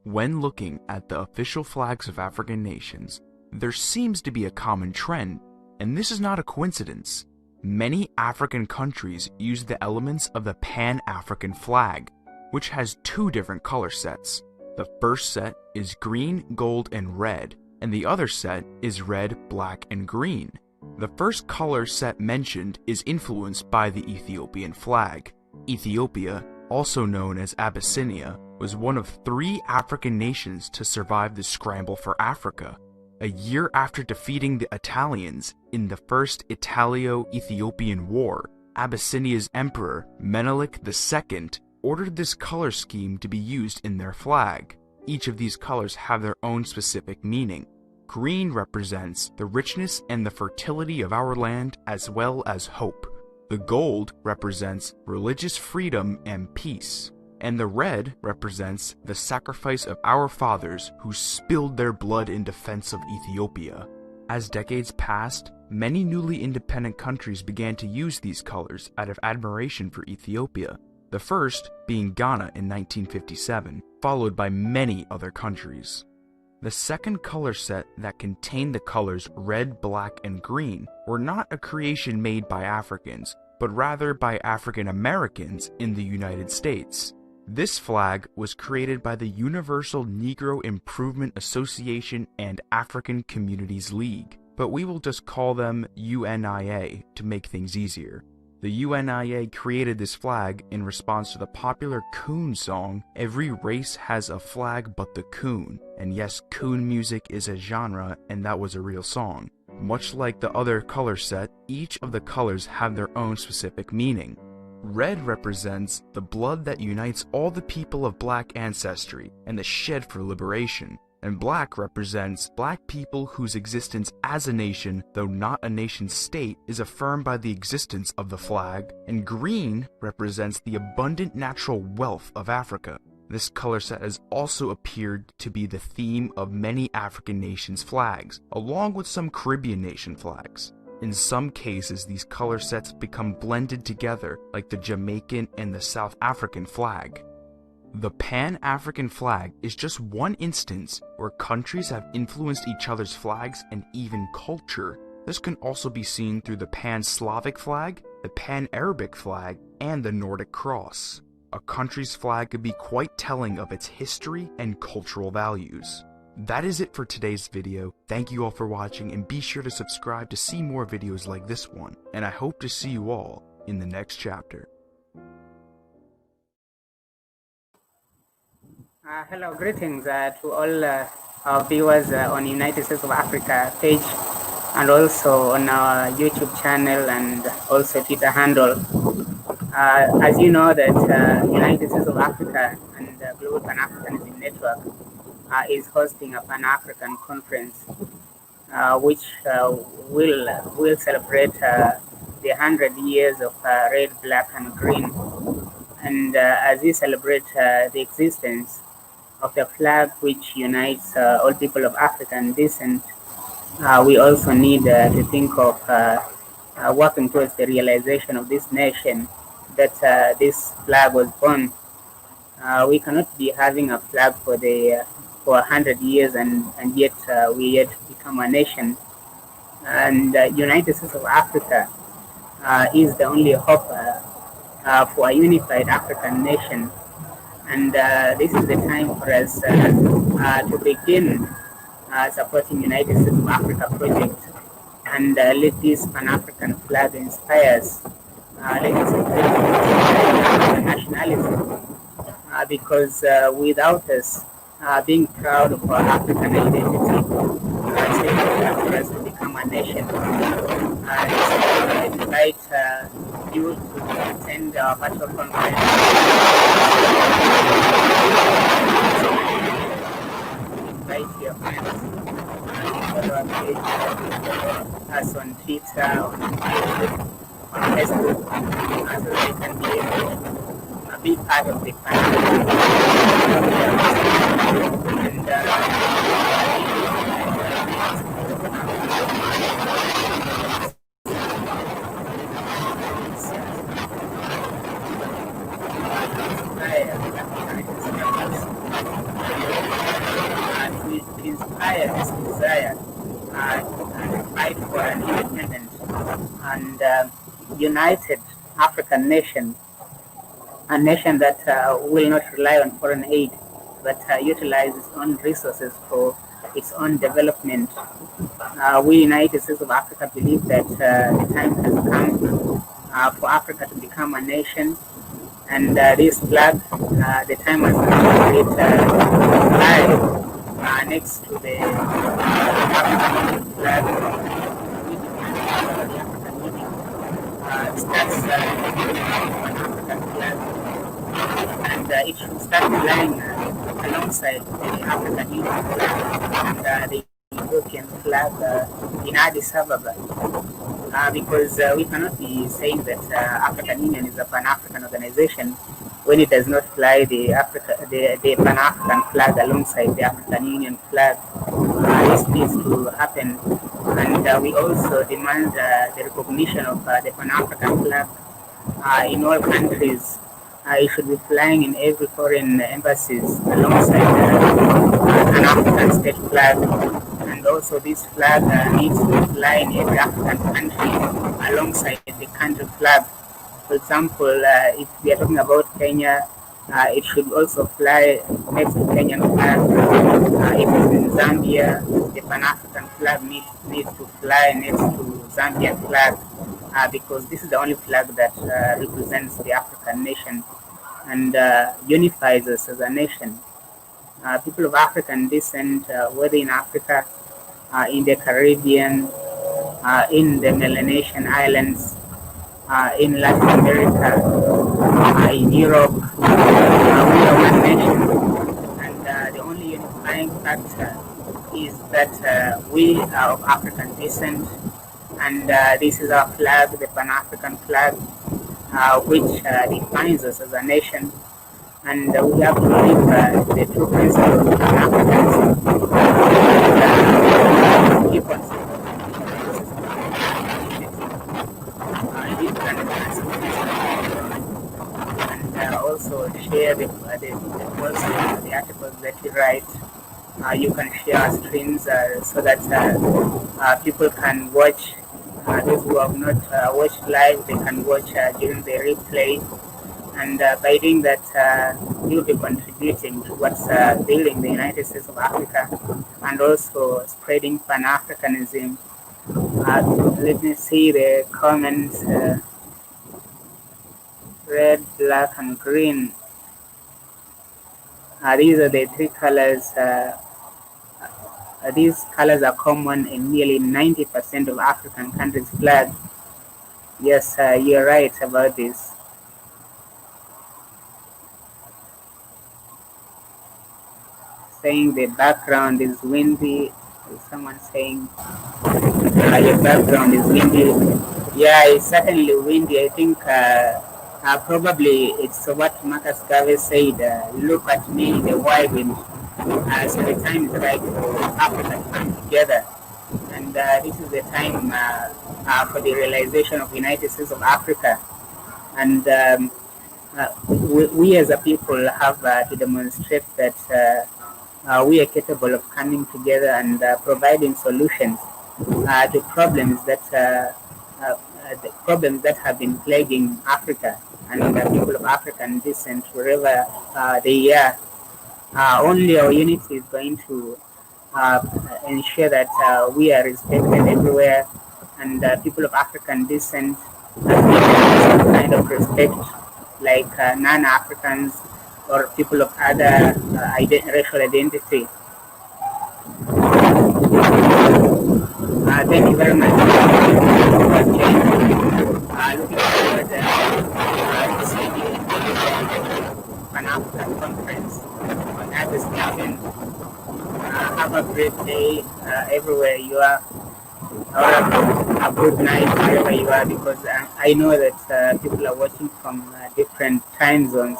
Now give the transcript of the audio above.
When looking at the official flags of African nations, there seems to be a common trend, and this is not a coincidence. Many African countries use the elements of the Pan-African flag, which has two different color sets. The first set is green, gold, and red, and the other set is red, black, and green. The first color set mentioned is influenced by the Ethiopian flag. Ethiopia, also known as Abyssinia, was one of 3 African nations to survive the scramble for Africa. A year after defeating the Italians in the First Italo-Ethiopian War, Abyssinia's emperor, Menelik II, ordered this color scheme to be used in their flag. Each of these colors have their own specific meaning. Green represents the richness and the fertility of our land as well as hope. The gold represents religious freedom and peace. And the red represents the sacrifice of our fathers who spilled their blood in defense of Ethiopia. As decades passed, many newly independent countries began to use these colors out of admiration for Ethiopia, the first being Ghana in 1957, followed by many other countries. The second color set that contained the colors red, black, and green were not a creation made by Africans, but rather by African Americans in the United States. This flag was created by the Universal Negro Improvement Association and African Communities League, but we will just call them UNIA to make things easier. The UNIA created this flag in response to the popular coon song, "Every race has a flag but the coon." And yes, coon music is a genre, and that was a real song. Much like the other color set, each of the colors have their own specific meaning. Red represents the blood that unites all the people of black ancestry and the shed for liberation. And black represents black people whose existence as a nation, though not a nation state, is affirmed by the existence of the flag. And green represents the abundant natural wealth of Africa. This color set has also appeared to be the theme of many African nations' flags, along with some Caribbean nation flags. In some cases, these color sets become blended together, like the Jamaican and the South African flag. The Pan-African flag is just one instance where countries have influenced each other's flags and even culture. This can also be seen through the Pan-Slavic flag, the Pan-Arabic flag, and the Nordic Cross. A country's flag could be quite telling of its history and cultural values. That is it for today's video. Thank you all for watching, and be sure to subscribe to see more videos like this one. And I hope to see you all in the next chapter. Hello, greetings to all our viewers on United States of Africa page, and also on our YouTube channel and also Twitter handle. As you know that United States of Africa and Global Pan-Africanism Network is hosting a Pan-African conference, which will celebrate the 100 years of red, black, and green. And as we celebrate the existence of the flag which unites all people of African descent, we also need to think of working towards the realization of this nation that this flag was born. We cannot be having a flag for 100 years and yet we yet become a nation. And United States of Africa is the only hope for a unified African nation. And this is the time for us to begin supporting United States of Africa project, and let this Pan-African flag inspire us. Let us celebrate nationalism, because without us being proud of our African identity, it's difficult for us to become a nation. I invite you to attend our virtual conference. Invite your friends to follow our page, us on Twitter, on Facebook, on Facebook, so they can be part of the family. And inspire this desire and fight for an independent and united African nation, a nation that will not rely on foreign aid, but utilize its own resources for its own development. We United States of Africa believe that the time has come for Africa to become a nation, and this flag, the time has come to create a flag next to the African flag, which the African Union starts an African flag, and it should start flying alongside the African Union flag and the European flag in Addis Ababa. Because we cannot be saying that African Union is a Pan-African organization when it does not fly the Pan-African flag alongside the African Union flag. This needs to happen, and we also demand the recognition of the Pan-African flag in all countries. It should be flying in every foreign embassies alongside an African state flag. And also this flag needs to fly in every African country alongside the country flag. For example, if we are talking about Kenya, it should also fly next to Kenyan flag. If it's in Zambia, the Pan-African flag needs to fly next to Zambian flag because this is the only flag that represents the African nation and unifies us as a nation. People of African descent, whether in Africa, in the Caribbean, in the Melanesian islands, in Latin America, in Europe, we are one nation. And the only unifying factor is that we are of African descent, and this is our flag, the Pan-African flag, which defines us as a nation. And we have to live the true principles of Pan-Africanism and keep on and also share the articles that you write. You can share our streams so that people can watch. Those who have not watched live, they can watch during the replay. And by doing that, you'll be contributing towards building the United States of Africa and also spreading Pan-Africanism. Let me see the comments. Red, black, and green. These are the three colors. These colors are common in nearly 90% of African countries' flag. Yes, you're right about this. Saying the background is windy. Is someone saying your background is windy? Yeah, it's certainly windy. I think probably it's what Marcus Garvey said, look at me, the whirlwind. So the time is right for Africa to come together. And this is the time for the realization of the United States of Africa. And we as a people have to demonstrate that we are capable of coming together and providing solutions to problems that have been plaguing Africa and people of African descent wherever they are. Only our unity is going to ensure that we are respected everywhere, and people of African descent have some kind of respect, like non-Africans or people of other racial identity. Thank you very much. Looking forward to seeing you in the Pan-African Conference on August 15th. Have a great day everywhere you are, or a good night wherever you are, because I know that people are watching from different time zones.